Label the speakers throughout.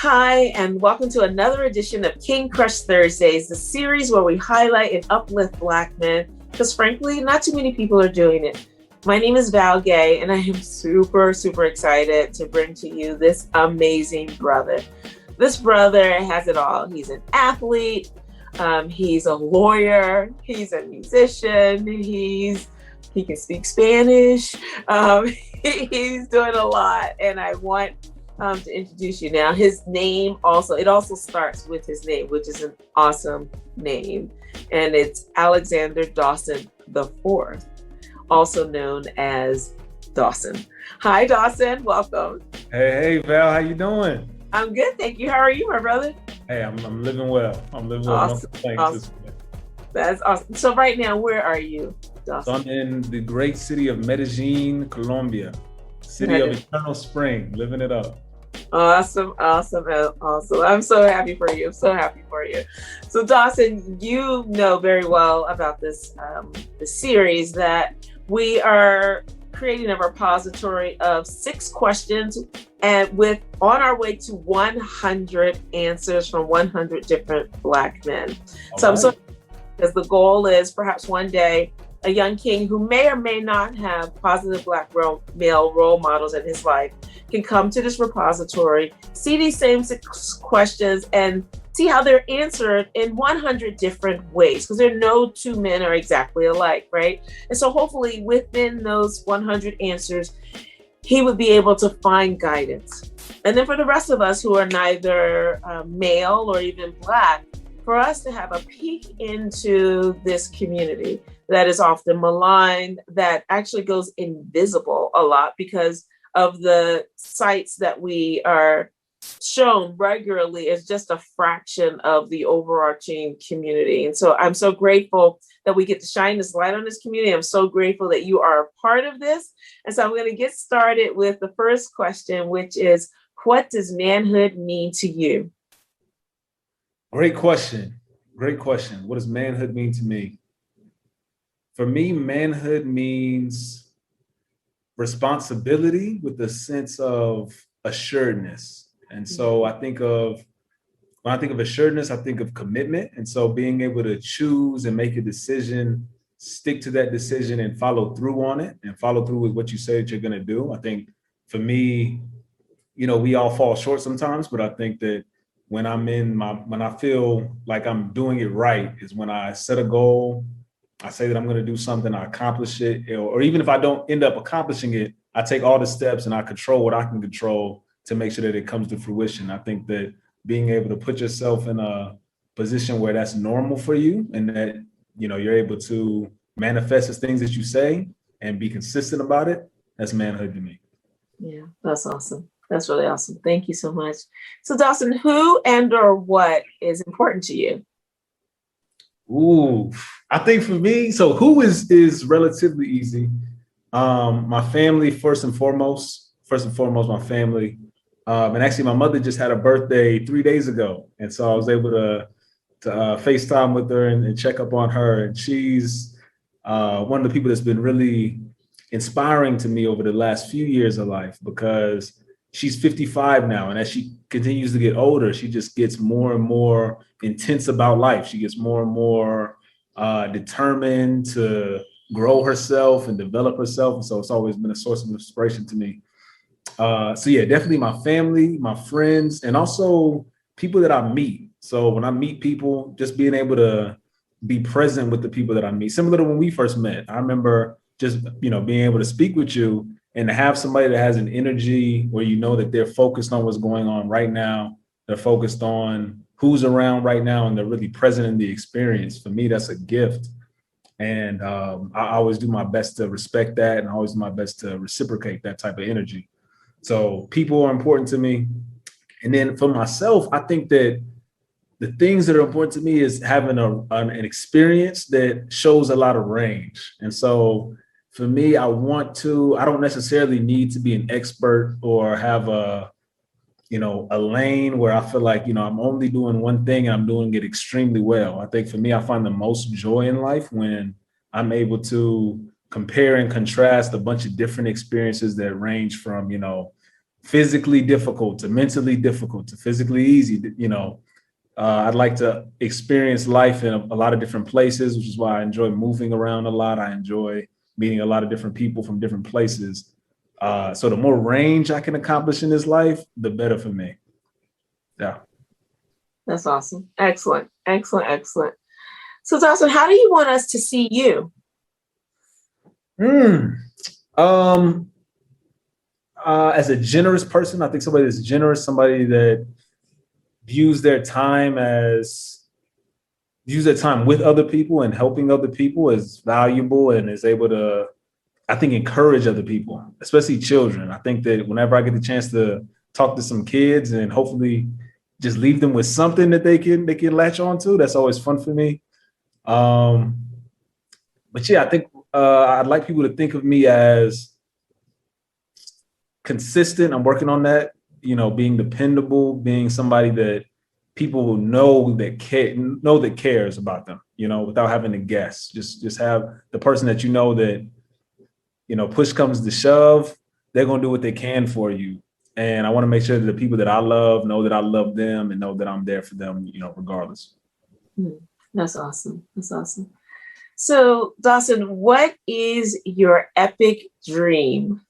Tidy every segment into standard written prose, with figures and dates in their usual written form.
Speaker 1: Hi, and welcome to another edition of King Crush Thursdays, the series where we highlight and uplift Black men, because frankly, not too many people are doing it. My name is Val Gay, and I am super excited to bring to you this amazing brother. This brother has it all. He's an athlete, he's a lawyer, he's a musician, he can speak Spanish, he's doing a lot, and I want to introduce you now. His name also starts with his name, which is an awesome name, and it's Alexander Dawson IV, also known as Dawson. Hi, Dawson. Welcome.
Speaker 2: Hey, Val. How you doing?
Speaker 1: I'm good, thank you. How are you, my brother?
Speaker 2: Hey, I'm living well.
Speaker 1: Awesome. That's awesome. So right now, where are you, Dawson?
Speaker 2: So I'm in the great city of Medellin, Colombia. City of eternal spring, living it up.
Speaker 1: Awesome. I'm so happy for you. So Dawson, you know very well about this the series that we are creating a repository of 6 questions, and on our way to 100 answers from 100 different Black men. I'm so, because the goal is perhaps one day a young king who may or may not have positive Black male role models in his life can come to this repository, see these same 6 questions, and see how they're answered in 100 different ways, because there are no 2 men are exactly alike, right? And so hopefully within those 100 answers, he would be able to find guidance. And then for the rest of us who are neither male or even Black, for us to have a peek into this community that is often maligned, that actually goes invisible a lot because of the sites that we are shown regularly is just a fraction of the overarching community. And so I'm so grateful that we get to shine this light on this community. I'm so grateful that you are a part of this. And so I'm going to get started with the first question, which is, what does manhood mean to you?
Speaker 2: Great question. What does manhood mean to me? For me, manhood means responsibility with a sense of assuredness. And so when I think of assuredness, I think of commitment. And so being able to choose and make a decision, stick to that decision and follow through on it, and follow through with what you say that you're going to do. I think for me, we all fall short sometimes, but I think that when I feel like I'm doing it right is when I set a goal, I say that I'm going to do something, I accomplish it, or even if I don't end up accomplishing it, I take all the steps and I control what I can control to make sure that it comes to fruition. I think that being able to put yourself in a position where that's normal for you and that, you're able to manifest the things that you say and be consistent about it, that's manhood to me.
Speaker 1: Yeah, that's awesome. That's really awesome. Thank you so much. So Dawson, who and or what is important to you?
Speaker 2: Ooh, I think for me, so who is relatively easy. My family, first and foremost, my family. And actually my mother just had a birthday 3 days ago. And so I was able to FaceTime with her and check up on her. And she's one of the people that's been really inspiring to me over the last few years of life, because she's 55 now. And as she continues to get older, she just gets more and more intense about life. She gets more and more determined to grow herself and develop herself. And so it's always been a source of inspiration to me. So yeah, definitely my family, my friends, and also people that I meet. So when I meet people, just being able to be present with the people that I meet, similar to when we first met. I remember just, being able to speak with you and to have somebody that has an energy where that they're focused on what's going on right now. They're focused on who's around right now and they're really present in the experience. For me, that's a gift. And I always do my best to respect that, and I always do my best to reciprocate that type of energy. So people are important to me. And then for myself, I think that the things that are important to me is having an experience that shows a lot of range. And so for me, I don't necessarily need to be an expert or have a lane where I feel like, I'm only doing one thing and I'm doing it extremely well. I think for me, I find the most joy in life when I'm able to compare and contrast a bunch of different experiences that range from, physically difficult to mentally difficult to physically easy. I'd like to experience life in a lot of different places, which is why I enjoy moving around a lot. I enjoy meeting a lot of different people from different places. So the more range I can accomplish in this life, the better for me. Yeah.
Speaker 1: That's awesome. Excellent. Excellent. Excellent. So Dawson, how do you want us to see you?
Speaker 2: As a generous person, I think somebody that's generous, somebody that views their time with other people and helping other people as valuable, and is able to, I think, encourage other people, especially children. I think that whenever I get the chance to talk to some kids and hopefully just leave them with something that they can latch on to, that's always fun for me. But yeah, I think I'd like people to think of me as consistent. I'm working on that, being dependable, being somebody that people know that cares about them, without having to guess. Just have the person that that, push comes to shove, they're going to do what they can for you. And I want to make sure that the people that I love know that I love them and know that I'm there for them, regardless.
Speaker 1: That's awesome. That's awesome. So Dawson, what is your epic dream?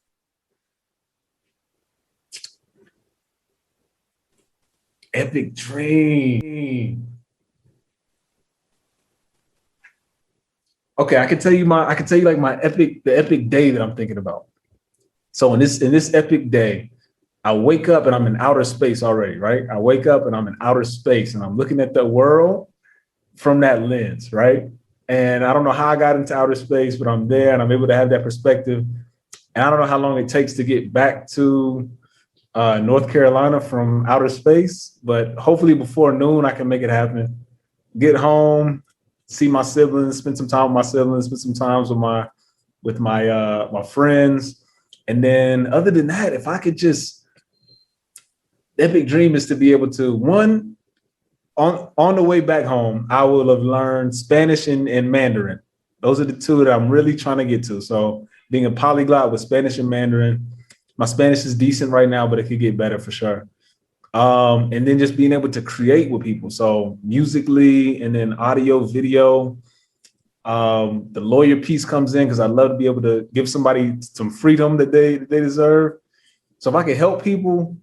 Speaker 2: Epic dream. Okay, I can tell you the epic day that I'm thinking about. So in this epic day, I wake up and I'm in outer space already, right? I wake up and I'm in outer space and I'm looking at the world from that lens, right? And I don't know how I got into outer space, but I'm there and I'm able to have that perspective. And I don't know how long it takes to get back to North Carolina from outer space, but hopefully before noon, I can make it happen. Get home, see my siblings, spend some time with my siblings, spend some time with my friends. And then other than that, if I could just, the epic dream is to be able to, one, on the way back home, I will have learned Spanish and Mandarin. Those are the two that I'm really trying to get to. So being a polyglot with Spanish and Mandarin. My Spanish is decent right now, but it could get better for sure. And then just being able to create with people. So musically and then audio, video. The lawyer piece comes in because I love to be able to give somebody some freedom that they deserve. So if I can help people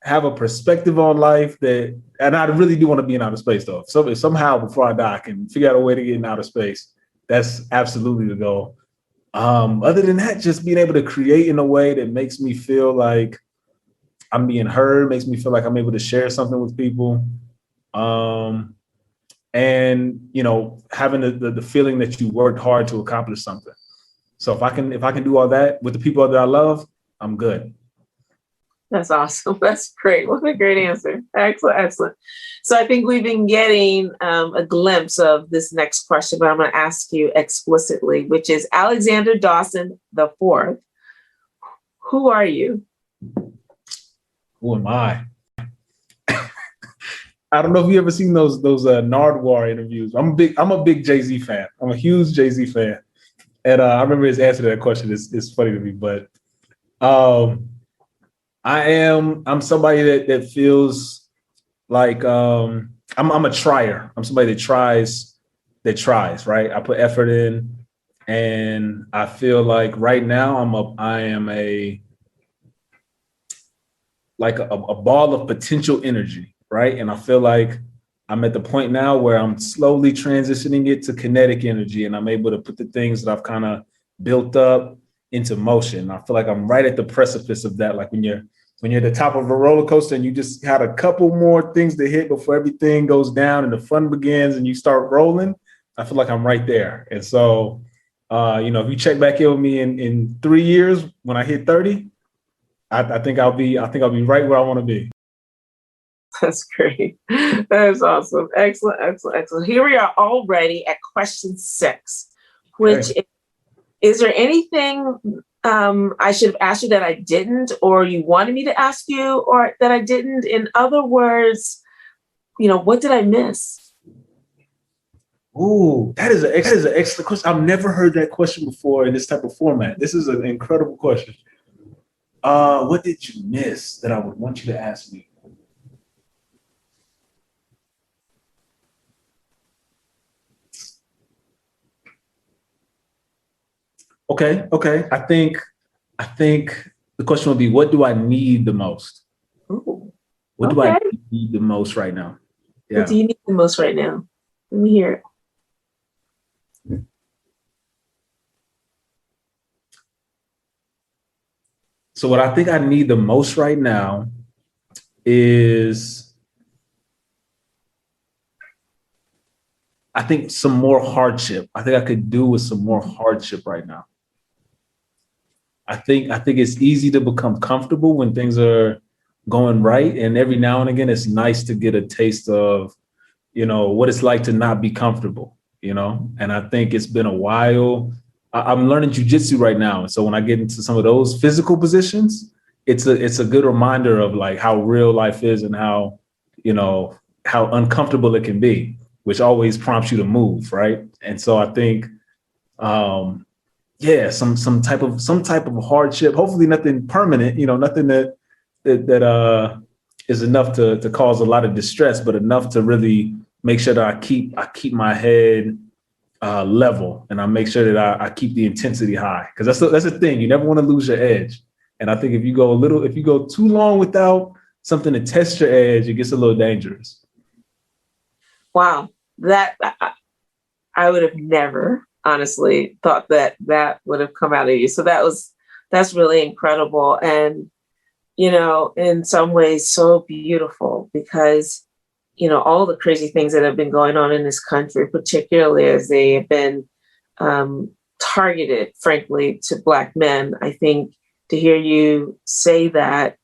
Speaker 2: have a perspective on life and I really do want to be in outer space though. So if somehow before I die, I can figure out a way to get in outer space, that's absolutely the goal. Other than that, just being able to create in a way that makes me feel like I'm being heard, makes me feel like I'm able to share something with people. And, having the feeling that you worked hard to accomplish something. So if I can do all that with the people that I love, I'm good.
Speaker 1: That's awesome. That's great. What a great answer. Excellent. Excellent. So I think we've been getting a glimpse of this next question, but I'm going to ask you explicitly, which is Alexander Dawson IV. Who are you?
Speaker 2: Who am I? I don't know if you ever seen those Nardwuar interviews. I'm a big Jay-Z fan. I'm a huge Jay-Z fan. And I remember his answer to that question is funny to me, but I'm somebody that feels like I'm a trier. I'm somebody that tries, right? I put effort in, and I feel like right now I am a ball of potential energy, right? And I feel like I'm at the point now where I'm slowly transitioning it to kinetic energy, and I'm able to put the things that I've kind of built up into motion. I feel like I'm right at the precipice of that. Like when you're at the top of a roller coaster and you just had a couple more things to hit before everything goes down and the fun begins and you start rolling, I feel like I'm right there. And so, if you check back in with me in 3 years when I hit 30, I think I'll be right where I want to be.
Speaker 1: That's great. That is awesome. Excellent, excellent, excellent. Here we are already at question 6, which is there anything I should have asked you that I didn't, or you wanted me to ask you, or that I didn't? In other words, what did I miss?
Speaker 2: Ooh, that is an excellent question. I've never heard that question before in this type of format. This is an incredible question. What did you miss that I would want you to ask me? Okay. I think the question would be, what do I need the most?
Speaker 1: Ooh,
Speaker 2: What do I need the most right now? Yeah.
Speaker 1: What do you need the most right now? Let me hear it.
Speaker 2: So what I think I need the most right now is, I think, some more hardship. I think I could do with some more hardship right now. I think it's easy to become comfortable when things are going right. And every now and again, it's nice to get a taste of, what it's like to not be comfortable, And I think it's been a while. I'm learning jujitsu right now. And so when I get into some of those physical positions, it's a good reminder of like how real life is and how uncomfortable it can be, which always prompts you to move. Right. And so I think, some type of hardship, hopefully nothing permanent, nothing that is enough to cause a lot of distress, but enough to really make sure that I keep my head level, and I make sure that I keep the intensity high, because that's the thing. You never want to lose your edge. And I think if you go too long without something to test your edge, it gets a little dangerous.
Speaker 1: Wow, that I would have never honestly thought that would have come out of you. So that's really incredible, and in some ways so beautiful, because all the crazy things that have been going on in this country, particularly as they have been targeted, frankly, to Black men. I think to hear you say that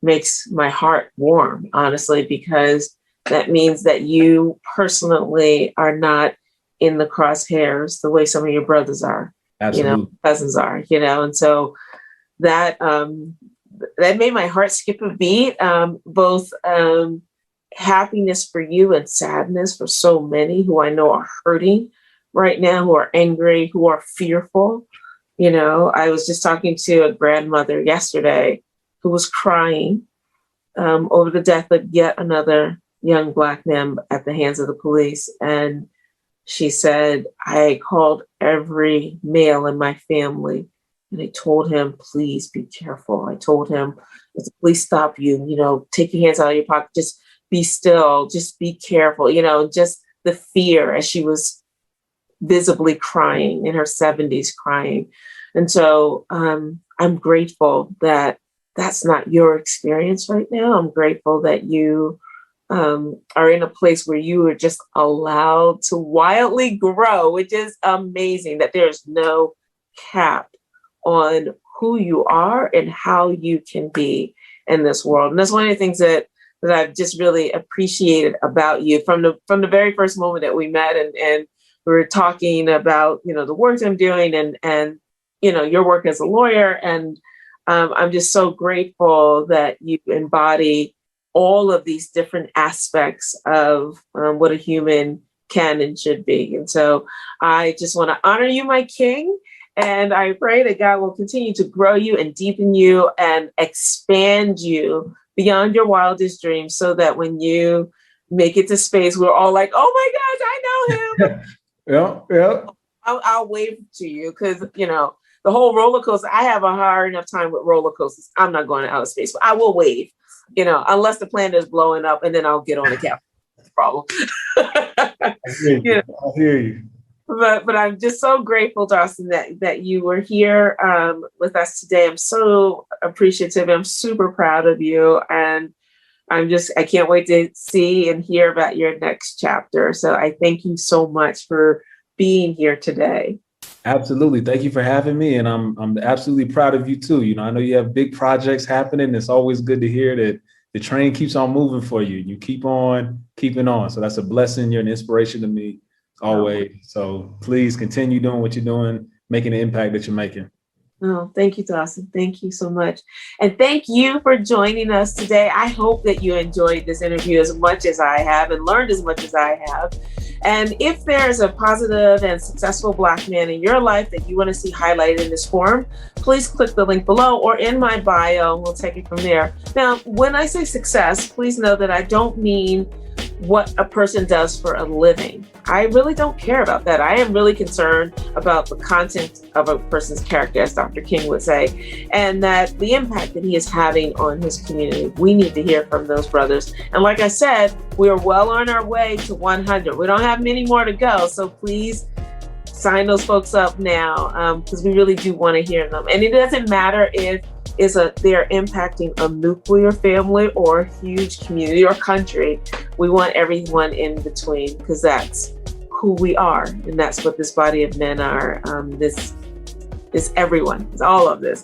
Speaker 1: makes my heart warm, honestly, because that means that you personally are not in the crosshairs the way some of your brothers are,
Speaker 2: Absolutely.
Speaker 1: Cousins are, and so that made my heart skip a beat, both happiness for you and sadness for so many who I know are hurting right now, who are angry, who are fearful. I was just talking to a grandmother yesterday who was crying over the death of yet another young Black man at the hands of the police. And she said, I called every male in my family and I told him, please be careful. I told him, if the police stop you, take your hands out of your pocket, just be still, just be careful, just the fear, as she was visibly crying, in her 70s crying. And so I'm grateful that that's not your experience right now. I'm grateful that you are in a place where you are just allowed to wildly grow, which is amazing, that there's no cap on who you are and how you can be in this world. And that's one of the things that I've just really appreciated about you from the very first moment that we met, and we were talking about, the work I'm doing and your work as a lawyer. And I'm just so grateful that you embody all of these different aspects of what a human can and should be. And so I just want to honor you, my king. And I pray that God will continue to grow you and deepen you and expand you beyond your wildest dreams, so that when you make it to space, we're all like, oh my gosh, I know him.
Speaker 2: Yeah.
Speaker 1: I'll wave to you, because, the whole roller coaster, I have a hard enough time with roller coasters. I'm not going to outer space, but I will wave, unless the planet is blowing up, and then I'll get on the cap. Problem.
Speaker 2: I hear you.
Speaker 1: But I'm just so grateful, Dawson, that you were here with us today. I'm so appreciative. I'm super proud of you. And I can't wait to see and hear about your next chapter. So I thank you so much for being here today.
Speaker 2: Absolutely. Thank you for having me. And I'm absolutely proud of you too. I know you have big projects happening. It's always good to hear that the train keeps on moving for you. You keep on keeping on. So that's a blessing. You're an inspiration to me. Always. So please continue doing what you're doing, making the impact that you're making.
Speaker 1: Oh, thank you, Dawson. Thank you so much. And thank you for joining us today. I hope that you enjoyed this interview as much as I have and learned as much as I have. And if there's a positive and successful Black man in your life that you want to see highlighted in this forum, please click the link below or in my bio. We'll take it from there. Now, when I say success, please know that I don't mean what a person does for a living. I really don't care about that. I am really concerned about the content of a person's character, as Dr. King would say, and that the impact that he is having on his community. We need to hear from those brothers. And like I said, we are well on our way to 100. We don't have many more to go. So please sign those folks up now, because we really do want to hear them. And it doesn't matter if they're impacting a nuclear family or a huge community or country. We want everyone in between, because that's who we are, and that's what this body of men are. This everyone. It's all of this.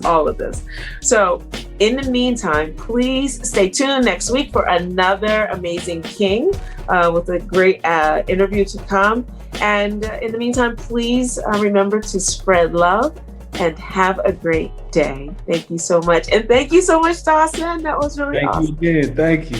Speaker 1: So in the meantime, please stay tuned next week for another amazing king with a great interview to come. And in the meantime, please remember to spread love and have a great day. Thank you so much. And thank you so much, Dawson. That was really awesome.
Speaker 2: Thank you again. Thank you.